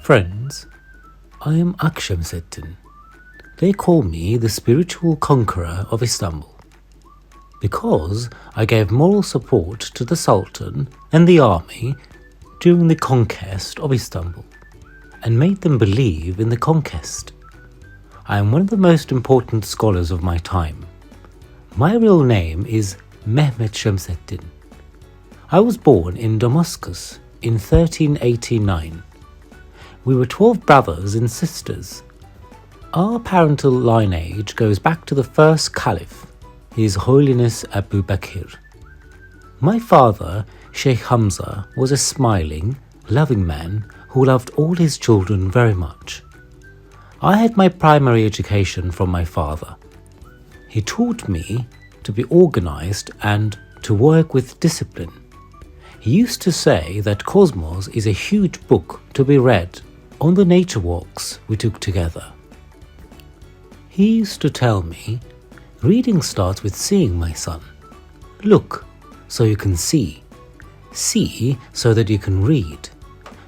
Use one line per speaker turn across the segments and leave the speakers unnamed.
Friends, I am Akşemseddin. They call me the spiritual conqueror of Istanbul, because I gave moral support to the Sultan and the army during the conquest of Istanbul, and made them believe in the conquest. I am one of the most important scholars of my time. My real name is Mehmet Şemseddin. I was born in Damascus in 1389. We were 12 brothers and sisters. Our parental lineage goes back to the first caliph, His Holiness Abu Bakr. My father, Sheikh Hamza, was a smiling, loving man who loved all his children very much. I had my primary education from my father. He taught me to be organized and to work with discipline. He used to say that Cosmos is a huge book to be read on the nature walks we took together. He used to tell me, reading starts with seeing, my son. Look so you can see. See so that you can read.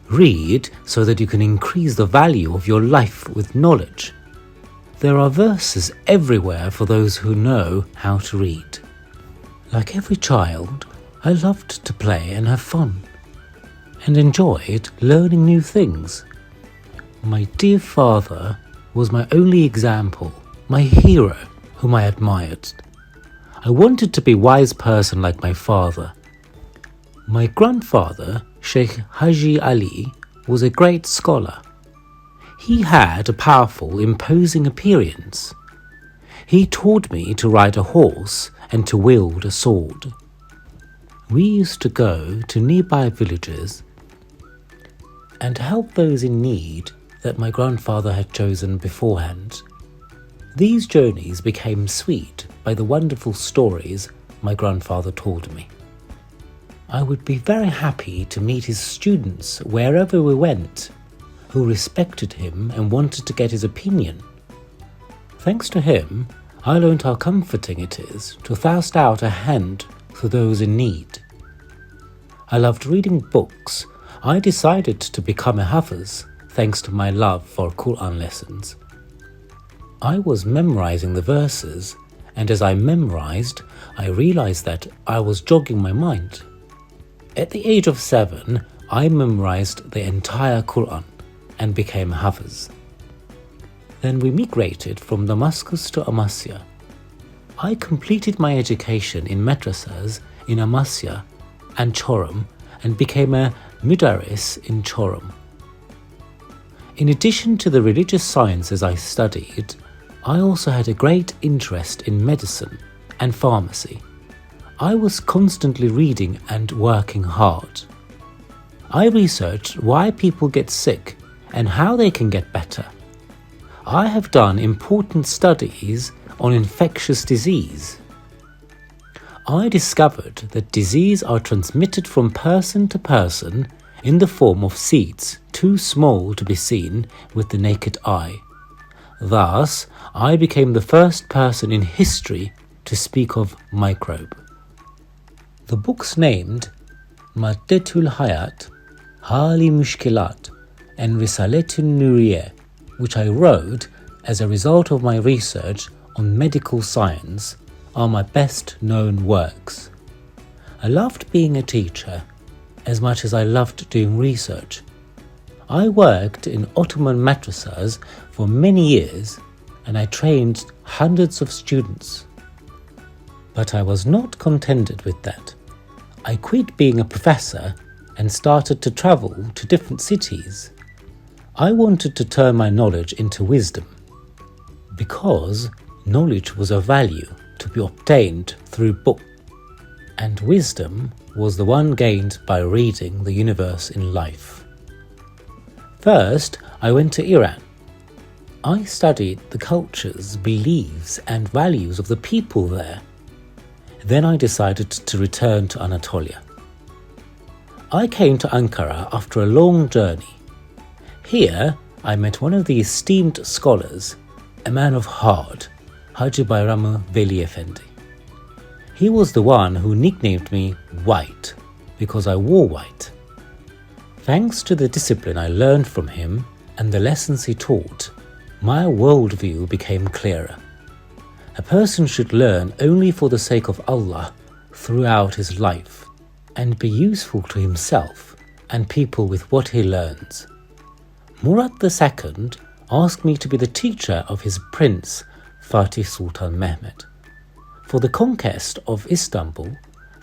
Read so that you can increase the value of your life with knowledge. There are verses everywhere for those who know how to read. Like every child, I loved to play and have fun, and enjoyed learning new things. My dear father was my only example, my hero whom I admired. I wanted to be a wise person like my father. My grandfather, Sheikh Haji Ali, was a great scholar. He had a powerful, imposing appearance. He taught me to ride a horse and to wield a sword. We used to go to nearby villages and help those in need that my grandfather had chosen beforehand. These journeys became sweet by the wonderful stories my grandfather told me. I would be very happy to meet his students wherever we went, who respected him and wanted to get his opinion. Thanks to him, I learned how comforting it is to thrust out a hand to those in need. I loved reading books. I decided to become a Hafiz thanks to my love for Quran lessons. I was memorizing the verses, and as I memorized, I realized that I was jogging my mind. At the age of 7, I memorized the entire Quran and became Hafiz. Then we migrated from Damascus to Amasya. I completed my education in madrasas in Amasya and Çorum and became a mudaris in Çorum. In addition to the religious sciences I studied, I also had a great interest in medicine and pharmacy. I was constantly reading and working hard. I researched why people get sick and how they can get better. I have done important studies on infectious disease. I discovered that disease are transmitted from person to person in the form of seeds too small to be seen with the naked eye. Thus, I became the first person in history to speak of microbe. The books named Maddetul Hayat, Hali Mushkilat, and Risaletun Nuriye, which I wrote as a result of my research on medical science, are my best known works. I loved being a teacher as much as I loved doing research. I worked in Ottoman madrasas for many years and I trained hundreds of students. But I was not contented with that. I quit being a professor and started to travel to different cities. I wanted to turn my knowledge into wisdom, because knowledge was of value to be obtained through books, and wisdom was the one gained by reading the universe in life. First, I went to Iran. I studied the cultures, beliefs, and values of the people there. Then I decided to return to Anatolia. I came to Ankara after a long journey. Here, I met one of the esteemed scholars, a man of heart, Hacı Bayram Veli Efendi. He was the one who nicknamed me White because I wore white. Thanks to the discipline I learned from him and the lessons he taught, my worldview became clearer. A person should learn only for the sake of Allah throughout his life and be useful to himself and people with what he learns. Murad II asked me to be the teacher of his prince, Fatih Sultan Mehmet. For the conquest of Istanbul,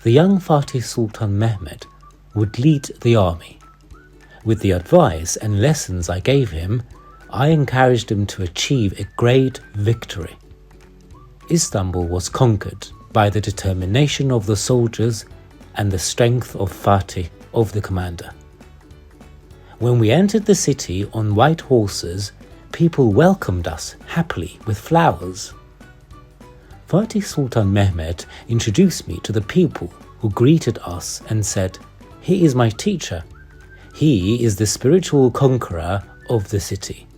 the young Fatih Sultan Mehmet would lead the army. With the advice and lessons I gave him, I encouraged him to achieve a great victory. Istanbul was conquered by the determination of the soldiers and the strength of Fatih, of the commander. When we entered the city on white horses, people welcomed us happily with flowers. Fatih Sultan Mehmet introduced me to the people who greeted us and said, "He is my teacher. He is the spiritual conqueror of the city."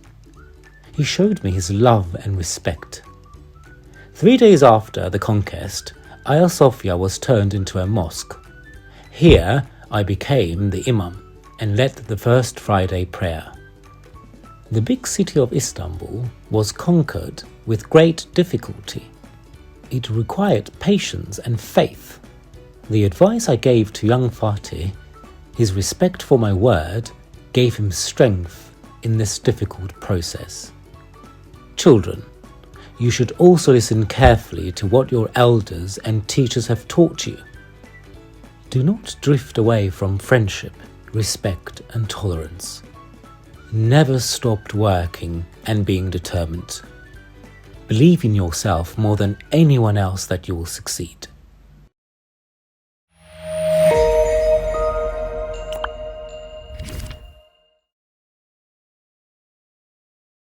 He showed me his love and respect. 3 days after the conquest, Hagia Sophia was turned into a mosque. Here I became the imam and led the first Friday prayer. The big city of Istanbul was conquered with great difficulty. It required patience and faith. The advice I gave to young Fatih, his respect for my word, gave him strength in this difficult process. Children, you should also listen carefully to what your elders and teachers have taught you. Do not drift away from friendship, respect, and tolerance. Never stop working and being determined. Believe in yourself more than anyone else that you will succeed.